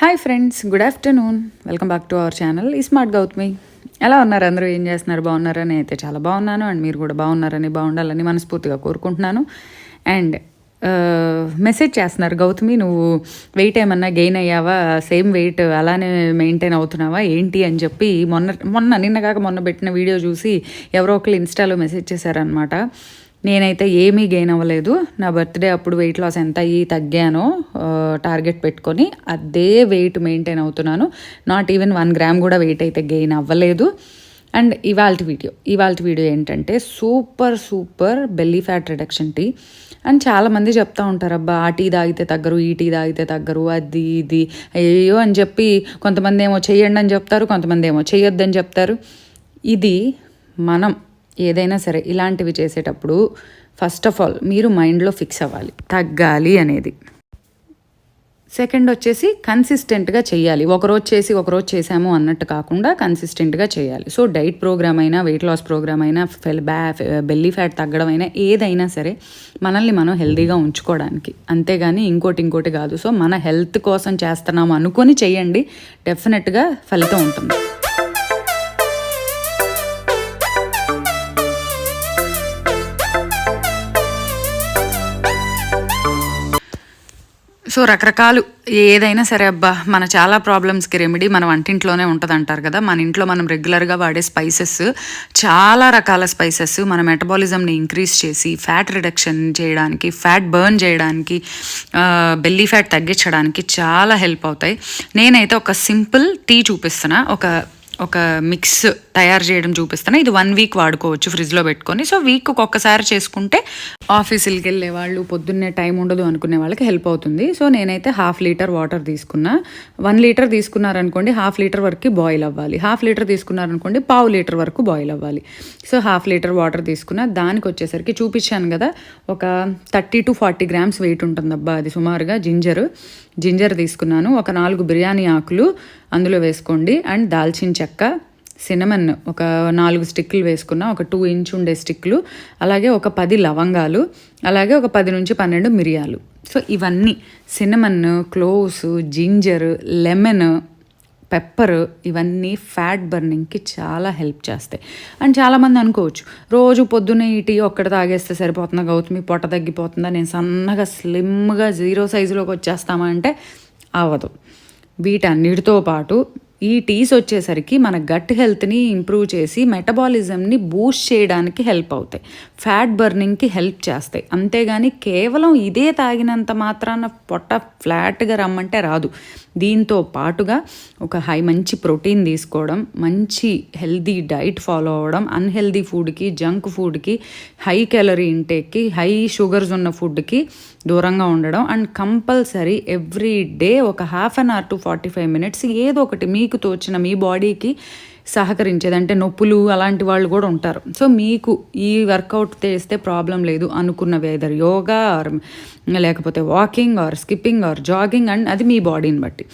Hi friends, good afternoon. Welcome back to our channel ఈ smart Gautami. ఎలా ఉన్నారు అందరూ? ఏం చేస్తున్నారు? బాగున్నారని అయితే చాలా బాగున్నాను. అండ్ మీరు కూడా బాగున్నారని, బాగుండాలని మనస్ఫూర్తిగా కోరుకుంటున్నాను. అండ్ మెసేజ్ చేస్తున్నారు, గౌతమి నువ్వు వెయిట్ ఏమన్నా గెయిన్ అయ్యావా, సేమ్ వెయిట్ అలానే మెయింటైన్ అవుతున్నావా ఏంటి అని చెప్పి నిన్న పెట్టిన వీడియో చూసి ఎవరో ఒకళ్ళు ఇన్స్టాలో మెసేజ్ చేశారనమాట. నేనైతే ఏమీ గెయిన్ అవ్వలేదు. నా బర్త్డే అప్పుడు వెయిట్ లాస్ ఎంత అయ్యి తగ్గానో టార్గెట్ పెట్టుకొని అదే వెయిట్ మెయింటైన్ అవుతున్నాను. నాట్ ఈవెన్ 1 గ్రామ్ కూడా వెయిట్ అయితే గెయిన్ అవ్వలేదు. అండ్ ఇవాళ వీడియో ఏంటంటే super belly fat reduction tea. And చాలామంది చెప్తా ఉంటారు, అబ్బా ఆ టీ తాగితే తగ్గరు, ఈ టీ తాగితే తగ్గరు, అది ఇది అయ్యో అని చెప్పి కొంతమంది ఏమో చెయ్యండి అని చెప్తారు, కొంతమంది ఏమో చెయ్యొద్దని చెప్తారు. ఇది మనం ఏదైనా సరే ఇలాంటివి చేసేటప్పుడు ఫస్ట్ ఆఫ్ ఆల్ మీరు మైండ్లో ఫిక్స్ అవ్వాలి, తగ్గాలి అనేది. సెకండ్ వచ్చేసి కన్సిస్టెంట్గా చేయాలి. ఒకరోజు చేసాము అన్నట్టు కాకుండా కన్సిస్టెంట్గా చేయాలి. సో డైట్ ప్రోగ్రామ్ అయినా, వెయిట్ లాస్ ప్రోగ్రామ్ అయినా, బెల్లీ ఫ్యాట్ తగ్గడం అయినా, ఏదైనా సరే మనల్ని మనం హెల్తీగా ఉంచుకోవడానికి, అంతేగాని ఇంకోటి కాదు. సో మన హెల్త్ కోసం చేస్తున్నాము అనుకొని చేయండి, డెఫినెట్గా ఫలితం ఉంటుంది. సో రకరకాలు ఏదైనా సరే అబ్బా, మన చాలా ప్రాబ్లమ్స్కి రెమెడీ మన వంటింట్లోనే ఉంటుంది అంటారు కదా. మన ఇంట్లో మనం రెగ్యులర్గా వాడే స్పైసెస్, చాలా రకాల స్పైసెస్ మన మెటబాలిజంని ఇంక్రీజ్ చేసి ఫ్యాట్ రిడక్షన్ చేయడానికి, ఫ్యాట్ బర్న్ చేయడానికి, బెల్లీ ఫ్యాట్ తగ్గించడానికి చాలా హెల్ప్ అవుతాయి. నేనైతే ఒక సింపుల్ టీ చూపిస్తున్నా, ఒక మిక్స్ తయారు చేయడం చూపిస్తాను. ఇది 1 వీక్ వాడుకోవచ్చు ఫ్రిడ్జ్లో పెట్టుకొని. సో వీక్ ఒక్కసారి చేసుకుంటే ఆఫీసులకి వెళ్ళే వాళ్ళు, పొద్దున్నే టైం ఉండదు అనుకునే వాళ్ళకి హెల్ప్ అవుతుంది. సో నేనైతే 1/2 లీటర్ వాటర్ తీసుకున్నా. 1 లీటర్ తీసుకున్నారనుకోండి 1/2 లీటర్ వరకు బాయిల్ అవ్వాలి. 1/2 లీటర్ తీసుకున్నారనుకోండి 1/4 లీటర్ వరకు బాయిల్ అవ్వాలి. సో 1/2 లీటర్ వాటర్ తీసుకున్నా. దానికి వచ్చేసరికి చూపించాను కదా, ఒక 30 to 40 గ్రామ్స్ వెయిట్ ఉంటుంది అబ్బా అది సుమారుగా. జింజర్ తీసుకున్నాను. ఒక 4 బిర్యానీ ఆకులు అందులో వేసుకోండి. అండ్ దాల్చిన చెక్క, సినమన్ ఒక 4 స్టిక్లు వేసుకున్న, ఒక 2 ఇంచ్ ఉండే స్టిక్లు, అలాగే ఒక 10 లవంగాలు, అలాగే ఒక 10 నుంచి 12 మిరియాలు. సో ఇవన్నీ cinnamon, cloves, ginger, lemon, pepper, ఇవన్నీ ఫ్యాట్ బర్నింగ్కి చాలా హెల్ప్ చేస్తాయి. అండ్ చాలామంది అనుకోవచ్చు, రోజు పొద్దున్నే ఈ టీ ఒక్కటి తాగేస్తే సరిపోతుందా గౌతమి, పొట్ట తగ్గిపోతుందా, నేను సన్నగా స్లిమ్గా 0 సైజులోకి వచ్చేస్తామా అంటే అవ్వదు. వీటన్నిటితో పాటు ఈ టీస్ వచ్చేసరికి మన గట్ హెల్త్ని ఇంప్రూవ్ చేసి మెటబాలిజంని బూస్ట్ చేయడానికి హెల్ప్ అవుతాయి, ఫ్యాట్ బర్నింగ్కి హెల్ప్ చేస్తాయి. అంతేగాని కేవలం ఇదే తాగినంత మాత్రాన పొట్ట ఫ్లాట్గా రమ్మంటే రాదు. దీంతో పాటుగా ఒక మంచి ప్రోటీన్ తీసుకోవడం, మంచి హెల్దీ డైట్ ఫాలో అవ్వడం, అన్హెల్దీ ఫుడ్కి, జంక్ ఫుడ్కి, హై క్యాలరీ ఇంటేక్కి, హై షుగర్స్ ఉన్న ఫుడ్కి దూరంగా ఉండడం. అండ్ కంపల్సరీ ఎవ్రీ డే ఒక 1/2 అవర్ to 45 minutes ఏదో ఒకటి మీకు తోచిన, మీ బాడీకి సహకరించేది, అంటే నొప్పులు అలాంటి వాళ్ళు కూడా ఉంటారు. సో మీకు ఈ వర్కౌట్ చేస్తే ప్రాబ్లం లేదు అనుకున్న వెదర్ యోగా ఆర్ లేకపోతే walking or skipping or jogging, and అది మీ బాడీని బట్టి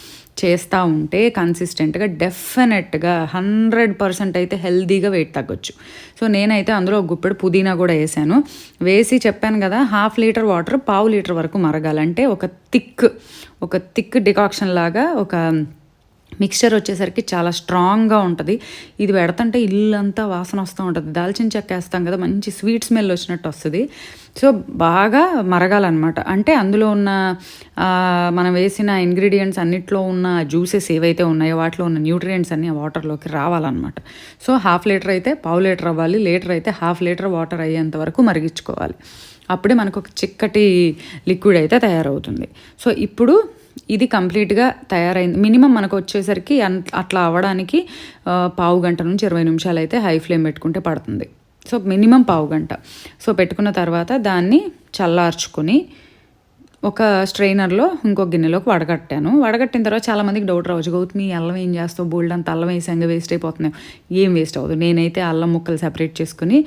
చేస్తూ ఉంటే కన్సిస్టెంట్గా డెఫినెట్గా 100% అయితే హెల్దీగా వెయిట్ తగ్గొచ్చు. సో నేనైతే అందులో ఒక గుప్పెడు పుదీనా కూడా వేసి చెప్పాను కదా, 1/2 లీటర్ వాటర్ 1/4 లీటర్ వరకు మరగాలంటే ఒక థిక్ డికాక్షన్ లాగా ఒక మిక్స్చర్ వచ్చేసరికి చాలా స్ట్రాంగ్గా ఉంటుంది. ఇది పెడుతుంటే ఇల్లంతా వాసన వస్తూ ఉంటుంది. దాల్చిన చెక్క వేస్తాం కదా, మంచి స్వీట్ స్మెల్ వచ్చినట్టు వస్తుంది. సో బాగా మరగాలన్నమాట. అంటే అందులో ఉన్న మనం వేసిన ఇంగ్రీడియంట్స్ అన్నిట్లో ఉన్న జ్యూసెస్ ఏవైతే ఉన్నాయో వాటిలో ఉన్న న్యూట్రియంట్స్ అన్నీ వాటర్లోకి రావాలన్నమాట. సో 1/2 లీటర్ అయితే 1/4 లీటర్ అవ్వాలి, లీటర్ అయితే 1/2 లీటర్ వాటర్ అయ్యేంత వరకు మరిగించుకోవాలి. అప్పుడే మనకు ఒక చిక్కటి లిక్విడ్ అయితే తయారవుతుంది. సో ఇప్పుడు ఇది కంప్లీట్గా తయారైంది. మినిమం మనకు వచ్చేసరికి అట్లా అవ్వడానికి 1/2 గంట నుంచి 20 నిమిషాలు అయితే హై ఫ్లేమ్ పెట్టుకుంటే పడుతుంది. సో మినిమం 1/2 గంట. సో పెట్టుకున్న తర్వాత దాన్ని చల్లార్చుకొని ఒక స్ట్రైనర్లో ఇంకో గిన్నెలోకి వడగట్టిన తర్వాత చాలామందికి డౌట్ రావచ్చు, గౌతమి అల్లం ఏం చేస్తావు, బోల్డ్ అంత అల్లం వేసాంగా వేస్ట్ అయిపోతున్నాయి. ఏం వేస్ట్ అవ్వదు. నేనైతే అల్లం ముక్కలు సెపరేట్ చేసుకుని,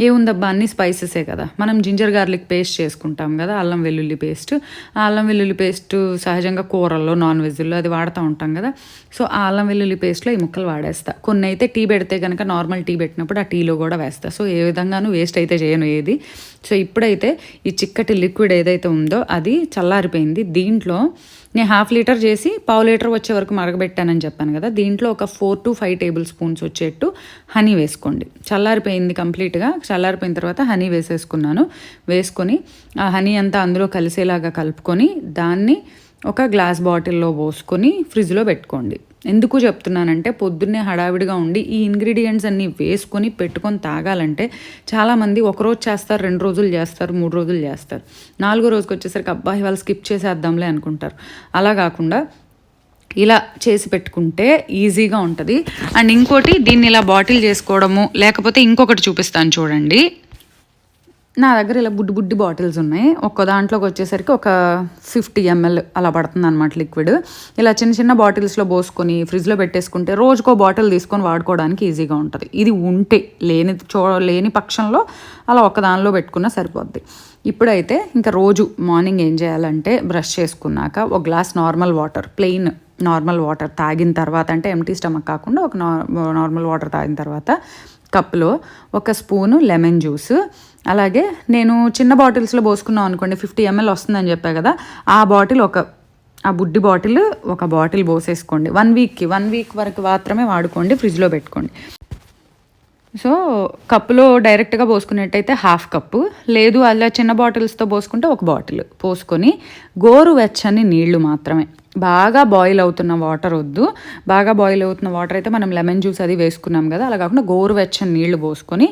ఏముందబ్బా అన్ని స్పైసెసే కదా, మనం జింజర్ గార్లిక్ పేస్ట్ చేసుకుంటాం కదా, అల్లం వెల్లుల్లి పేస్ట్. ఆ అల్లం వెల్లుల్లి పేస్ట్ సహజంగా కూరల్లో, నాన్ వెజ్లో అది వాడుతూ ఉంటాం కదా. సో ఆ అల్లం వెల్లుల్లి పేస్ట్లో ఈ ముక్కలు వాడేస్తా. కొన్ని అయితే టీ పెడితే కనుక నార్మల్ టీ పెట్టినప్పుడు ఆ టీలో కూడా వేస్తా. సో ఏ విధంగానూ వేస్ట్ అయితే చేయను ఏది. సో ఇప్పుడైతే ఈ చిక్కటి లిక్విడ్ ఏదైతే ఉందో అది చల్లారిపోయింది. దీంట్లో నేను 1/2 లీటర్ చేసి 1/2 లీటర్ వచ్చే వరకు మరగబెట్టానని చెప్పాను కదా, దీంట్లో ఒక 4 to 5 టేబుల్ స్పూన్స్ వచ్చేట్టు హనీ వేసుకోండి. చల్లారిపోయింది కంప్లీట్గా. చల్లారిపోయిన తర్వాత హనీ వేసేసుకున్నాను. వేసుకొని ఆ హనీ అంతా అందులో కలిసేలాగా కలుపుకొని దాన్ని ఒక గ్లాస్ బాటిల్లో పోసుకొని ఫ్రిడ్జ్లో పెట్టుకోండి. ఎందుకు చెప్తున్నానంటే పొద్దున్నే హడావిడిగా ఉండి ఈ ఇంగ్రీడియంట్స్ అన్నీ వేసుకొని పెట్టుకొని తాగాలంటే చాలామంది ఒకరోజు చేస్తారు, 2 రోజులు చేస్తారు, 3 రోజులు చేస్తారు. 4వ రోజుకి వచ్చేసరికి అబ్బాయి వాళ్ళు స్కిప్ చేసేద్దాంలే అనుకుంటారు. అలా కాకుండా ఇలా చేసి పెట్టుకుంటే ఈజీగా ఉంటుంది. అండ్ ఇంకోటి, దీన్ని ఇలా బాటిల్ చేసుకోవడము, లేకపోతే ఇంకొకటి చూపిస్తాను చూడండి. నా దగ్గర ఇలా బుడ్డి బాటిల్స్ ఉన్నాయి. ఒక్క దాంట్లోకి వచ్చేసరికి ఒక 50 ml అలా పడుతుంది అనమాట లిక్విడ్. ఇలా చిన్న బాటిల్స్లో పోసుకొని ఫ్రిడ్జ్లో పెట్టేసుకుంటే రోజుకో బాటిల్ తీసుకొని వాడుకోవడానికి ఈజీగా ఉంటుంది. ఇది ఉంటే లేని పక్షంలో అలా ఒక దానిలో పెట్టుకున్నా సరిపోద్ది. ఇప్పుడైతే ఇంకా రోజు మార్నింగ్ ఏం చేయాలంటే బ్రష్ చేసుకున్నాక ఒక glass normal water, plain normal water తాగిన తర్వాత, అంటే ఎంటీ స్టమక్ కాకుండా ఒక నార్మల్ వాటర్ తాగిన తర్వాత కప్లో ఒక స్పూను లెమన్ జ్యూస్, అలాగే నేను చిన్న బాటిల్స్లో పోసుకున్నాం అనుకోండి 50 ml వస్తుందని చెప్పా కదా, ఆ బుడ్డి బాటిల్ ఒక బాటిల్ పోసేసుకోండి. 1 వీక్ వరకు మాత్రమే వాడుకోండి, ఫ్రిడ్జ్లో పెట్టుకోండి. సో కప్పులో డైరెక్ట్గా పోసుకున్నట్టయితే 1/2 కప్పు, లేదు అలా చిన్న బాటిల్స్తో పోసుకుంటే ఒక బాటిల్ పోసుకొని గోరువెచ్చని నీళ్లు మాత్రమే, బాగా బాయిల్ అవుతున్న వాటర్ వద్దు. బాగా బాయిల్ అవుతున్న వాటర్ అయితే మనం లెమన్ జ్యూస్ అది వేసుకున్నాం కదా, అలా కాకుండా గోరువెచ్చని నీళ్లు పోసుకొని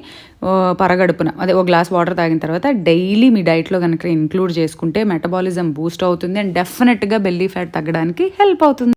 పరగడుపున అదే ఒక గ్లాస్ వాటర్ తాగిన తర్వాత డైలీ మీ డైట్లో కనుక ఇంక్లూడ్ చేసుకుంటే మెటబాలిజం బూస్ట్ అవుతుంది అండ్ డెఫినెట్గా బెల్లీ ఫ్యాట్ తగ్గడానికి హెల్ప్ అవుతుంది.